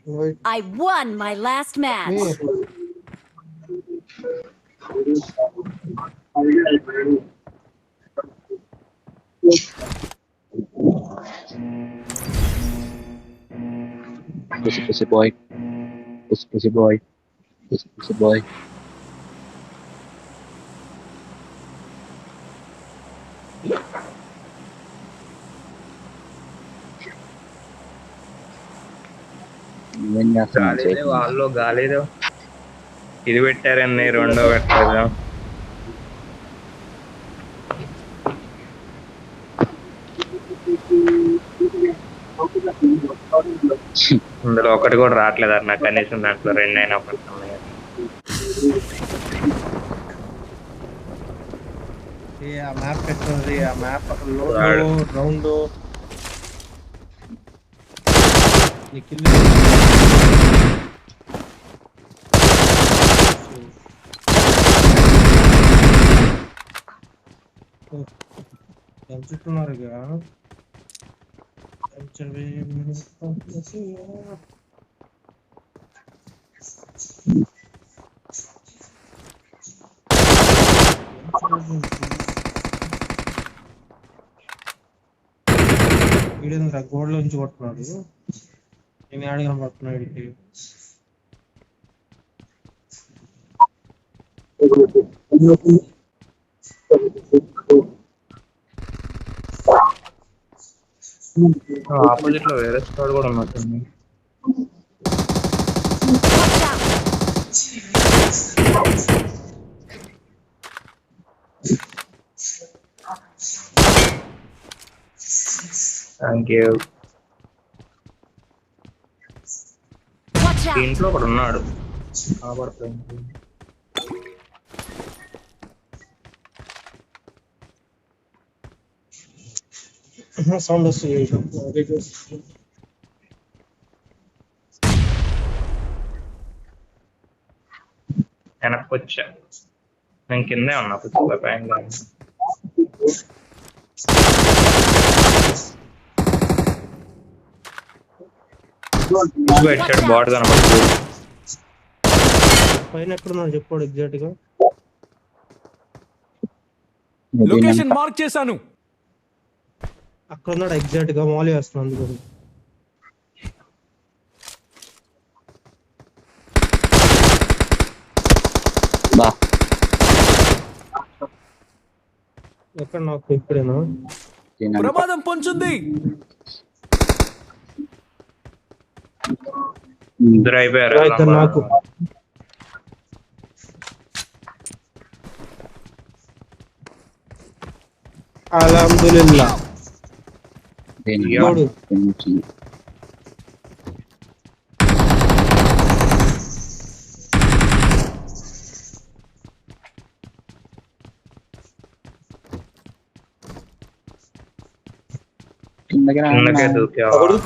I won my last match. Pussy boy. Pussy boy. Pussy boy. ఏం చేస్తున్నాను గాలిదే వాళ్ళు గాలిదే ఇది పెట్టారని రెండో పెట్టలేదు. ఇందులో ఒకటి కూడా రావట్లేదు అన్న, కనీసం దాంట్లో రెండైనా పడుతున్నాయి. ఆ మ్యాప్ పెట్టినది, ఆ మ్యాప్ రౌండ్ చుట్టున్నారు ఇక వీడేంద్ర గోడలో నుంచి కొట్టున్నాడు. నేను ఆడ కనపడుతున్నా వీడికి. ఆపోజిట్ లో వేరే స్క్వాడ్ కూడా ఉన్నట్టుంది. Thank you. ఇంట్లో ఒకడు ఉన్నాడు కాబడుతుంది. సౌండ్ వస్తుంది. వెనక్కి వచ్చా, నేను కిందే ఉన్నా పుస్తక పైన. బాడీ కనపడుతుంది. పైన ఎక్కడున్నాడు చెప్పాడు ఎగ్జాక్ట్ గా. లొకేషన్ మార్క్ చేశాను. అక్కడ ఉన్నాడు ఎగ్జాక్ట్ గా. మాల్ వేస్తున్నాను అందుకని. ఎక్కడ నాకు ఇప్పుడేనా ప్రమాదం పొంచుంది. ఇద్దరు అయిపోయారు నాకు. అల్హమ్దులిల్లా.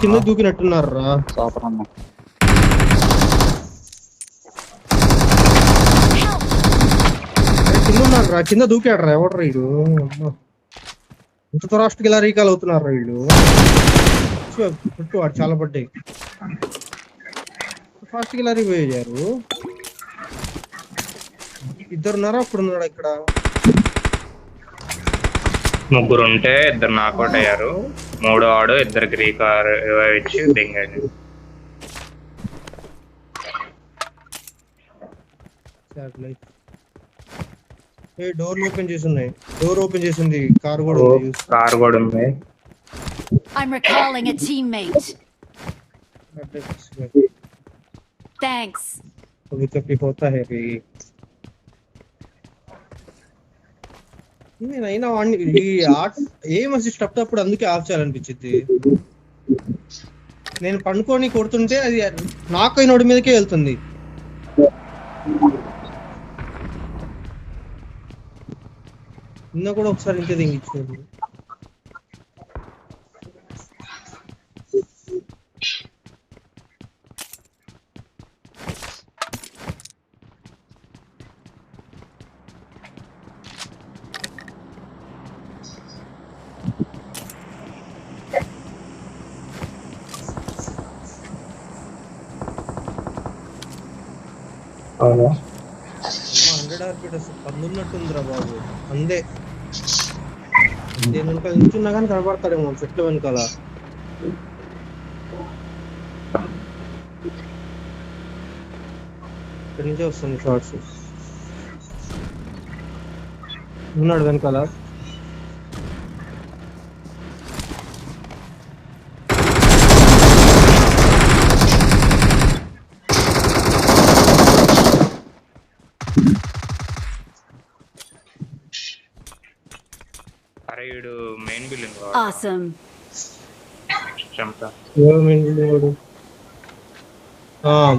కింద దూకినట్టున్నారు రా. కింద ఉన్నారు రా, కింద దూకాడు రా. ఎవడు వీడు? ఇంత రాష్ట్రకి ఇలా రీకాల్ అవుతున్నారు రా వీళ్ళు. చుట్టూ వాడు చాలా పడ్డాయి. ఫాస్ట్ కి ఇలా రీపోయారు. ఇద్దరున్నారా అప్పుడు ఉన్నాడు ఇక్కడ. ముగ్గురు ఉంటే ఇద్దరు నాకౌట్ అయ్యారు. మూడో ఆడు ఇద్దరికి రీకార్ ఇచ్చి దింగాడు. డోర్ ఓపెన్ చేసి ఉన్నాయి. డోర్ ఓపెన్ చేసింది. కార్ కూడా ఉంది. I'm recalling a teammate. Thanks. कभी कभी होता है रे. నేనైనా ఈ ఏం అసిస్ట్ అప్పుడు అందుకే ఆఫ్ చేయాలనిపించింది. నేను పండుకొని కొడుతుంటే అది నాకు నోడి మీదకే వెళ్తుంది. నిన్న కూడా ఒకసారి ఇంతే దింగిచ్చింది. అవునా 100 ఆర్పిట్ పందున్నట్టుందిరా బాబు. అందే నేను వెనకాల నిల్చున్నా కానీ కనబడతాడేమో చెట్ల వెనకాల. ఇక్కడి నుంచే వస్తుంది షార్ట్స్. ఉన్నాడు వెనకాల. అరే వీడు main building Awesome.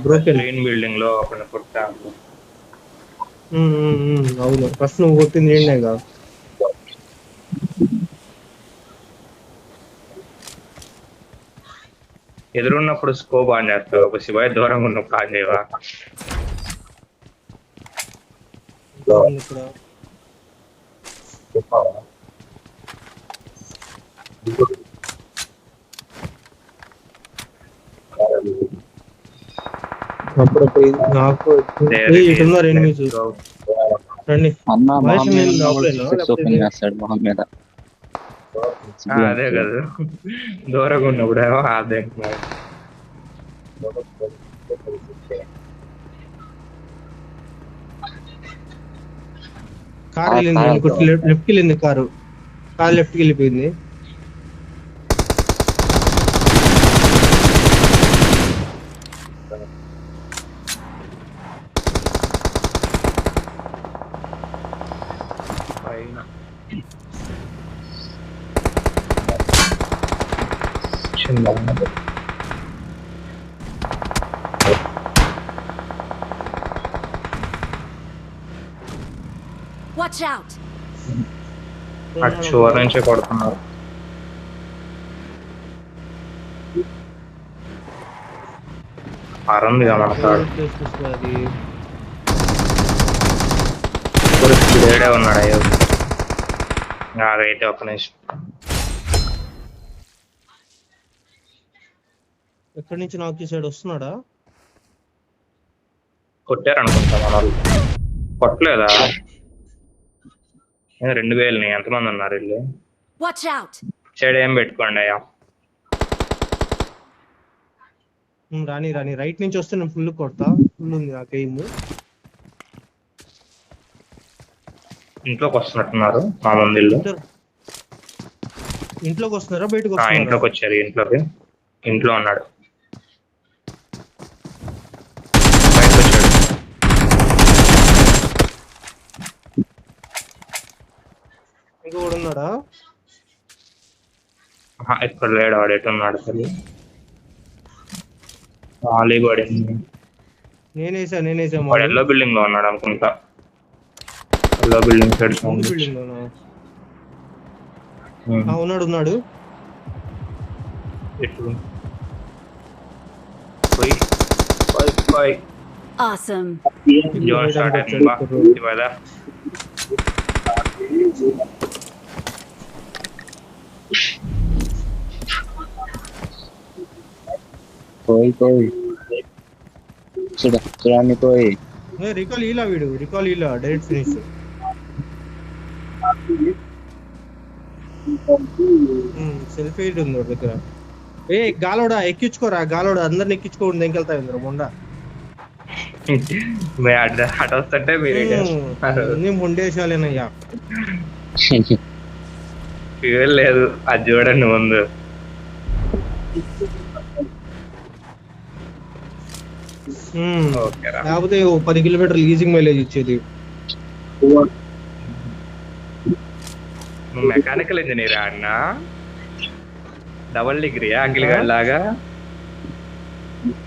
Broken. Green building లో ఒక కుర్తా. అవును, ఫస్ట్ నువ్వు కొట్టింది ఏంటేగా. ఎదురున్నప్పుడు స్కోప్ ఆన్ చేస్తావు, ఒక శివాయి దూరంగా ఉన్నప్పుడు ఆన్ చేయవా? ఇక్కడ అప్పుడప్పుడు నాకు ఇటున్నారు ఎనిమిది. రండి అన్న మహేష్, మొహం నేను మీద లోపలేనా? ఓపెన్ చేస్తాడు మొహం మీద. అదే కదా, దూరంగా ఉన్నప్పుడు ఏమో అదే. కార్ వెళ్ళింది, లెఫ్ట్ కి వెళ్ళింది కారు లెఫ్ట్ కి వెళ్ళిపోయింది. పైన Watch out. అటు చివరి నుంచే కొడుతున్నారు. అరంది కదా మన కాడు. ఏడే ఉన్నాడు అయ్యో. నాకైతే ఒక నిమిషం. ఎక్కడి నుంచి నాకు సైడ్ వస్తున్నాడా? కొట్టారు అనుకుంటా మన వాళ్ళు. కొట్టలేదా? 2000 ఎంతమంది ఉన్నారు వీళ్ళు? Watch out. సైడ్ ఏం పెట్టుకోండి అయ్యా. రాని రైట్ నుంచి వస్తే నేను ఫుల్ కొడతా. ఫుల్ ఉంది నాకు ఎయిమ్. ఇంట్లోకి వస్తున్నట్టున్నారు మా ముందు ఇల్లు. ఇంట్లోకి వస్తున్నారా బయటకు ఇంట్లోకి వస్తున్నారా? వచ్చారు. ఇంట్లో ఉన్నాడు. బయటకు వచ్చాడు. ఇంకా కూడా ఉన్నాడా? ఇక్కడ లేడు, వాడు ఎటు ఉన్నాడు అసలు. ఖాళీ పడింది. నేనేసా వాడు ఎల్లో బిల్డింగ్ లో ఉన్నాడు అనుకుంటా. Yellow building side sound. Building లోనా? ఉన్నాడు. ఎటు పోయి Awesome. జోన్ స్టార్ట్ అయింది. బా ఇవాళ పోయి చూడండి పోయి. రికాల్ ఇలా డైరెక్ట్ ఫినిష్. సెల్ఫీ ఉంది వాడి దగ్గర. గాలోడా ఎక్కించుకోరా, గాలోడా అందరిని ఎక్కించుకోండి. ఎంకెళ్తాయి అందరు మొండ. అటు వస్తుంటే మీరు మొండేశాలేనయ్యా. ఫ్యూయల్ లేదు, అది చూడండి ముందు. లేకపోతే 10 కిలోమీటర్లు ఈజింగ్ మైలేజ్ ఇచ్చేది. నువ్వు మెకానికల్ ఇంజనీర్ అన్న? డబల్ డిగ్రీ అంకిల్ గారి లాగా.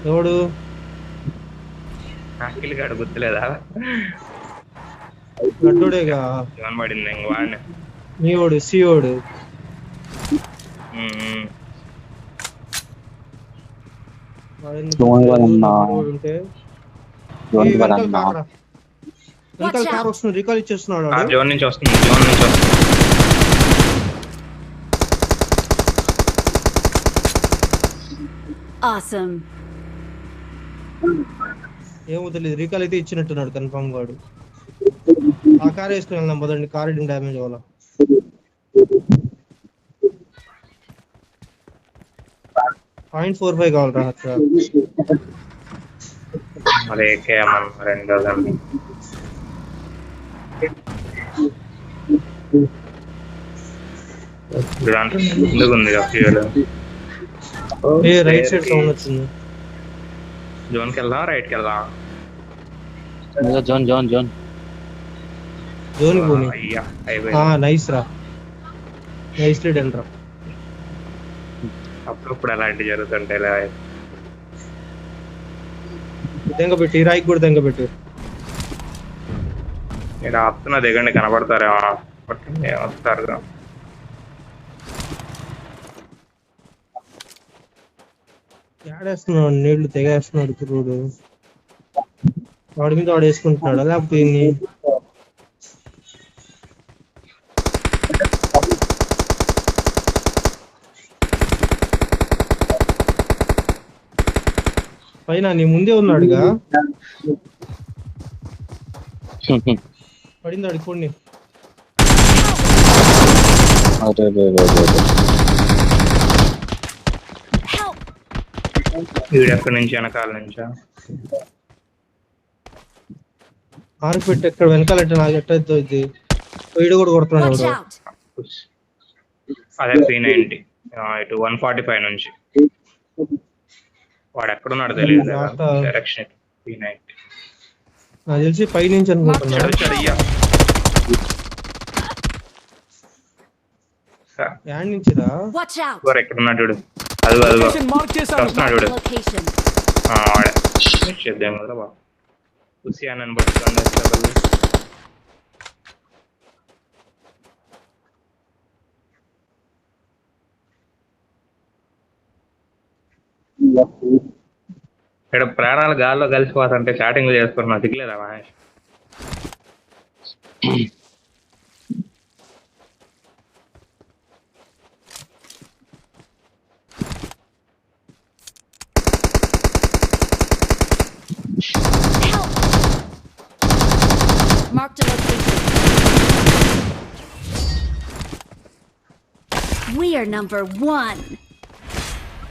ఎవడు అంకిల్ గాడు గుర్తులేదా? గడ్డోడేగా ఏమని పడింది ఇంక వాడిని. నీవాడు సియోడు. కార్ వస్తుంది, రికాల్ ఇచ్చేస్తున్నాడు. జోన్ నుంచి వస్తుంది. Awesome. ఏమో తెలియదు, రీకాల్ అయితే ఇచ్చినట్టున్నాడు కన్ఫర్మ్ గాడు. ఆ కార్ వేసుకుని వెళ్దాం పదండి, కార్ డ్యామేజ్ అవ్వాలా. .45 కావాలరా అక్కడ. మరి ఏకేమన్ 2000 దాంట్లో ముందుకు ఉంది ఫ్యూయల్. ఏ రైట్ సైడ్ సౌండ్ వచ్చింది. జోన్కి వెళ్దాం, రైట్కి వెళ్దాం. జోన్ జోన్ జోన్ జోన్కి పోనీ. అయ్యా అయిపోయింది. నైస్ రా, నైస్ లీడ్ రా. అప్పుడప్పుడు అలాంటివి జరుగుతుంటాయి. దెంగ పెట్టి రాయికి కూడా దెంగ పెట్టి. నేను ఆపుతున్నా, దిగండి కనబడతారేమో. వస్తారు ఏడేస్తున్నాడు, నీళ్లు తెగేస్తున్నాడు కుర్రోడు. వాడి మీద వాడు వేసుకుంటున్నాడు, లేకపోతే ఈయన్ని. పైన నీ ముందే ఉన్నాడుగా. పడింది వాడికి కొన్ని. Help! వీడు ఎక్కడి నుంచి, వెనకాల నుంచా? ఆరు పెట్టి ఎక్కడ వెనకాలంటే నాకు ఎట్టయితే ఇది వీడు కూడా కొడుతున్నాడు. Watch ఎవడో. out! అదే 390 ఇటు 145 నుంచి. వాడు ఎక్కడున్నాడు తెలియదు. డైరెక్షన్ 390. నాకు తెలిసి పై నుంచి అనుకుంటున్నాడు. యాడ్ నుంచిరా. Watch out! ఎక్కడున్నాడు చూడు, అదిగో అదిగో లొకేషన్ మార్క్ చేశాను. వస్తున్నాడు చూడు. Location. వాడే చేద్దాం కదా బాబు. హుసియానని పట్టుకోండి. ఇక్కడ ప్రాణాలు గాల్లో కలిసిపోతుంటే చాటింగ్ చేసుకుంటున్నా, దిగలేదా Mahesh? Help! Marked a location. We are number 1.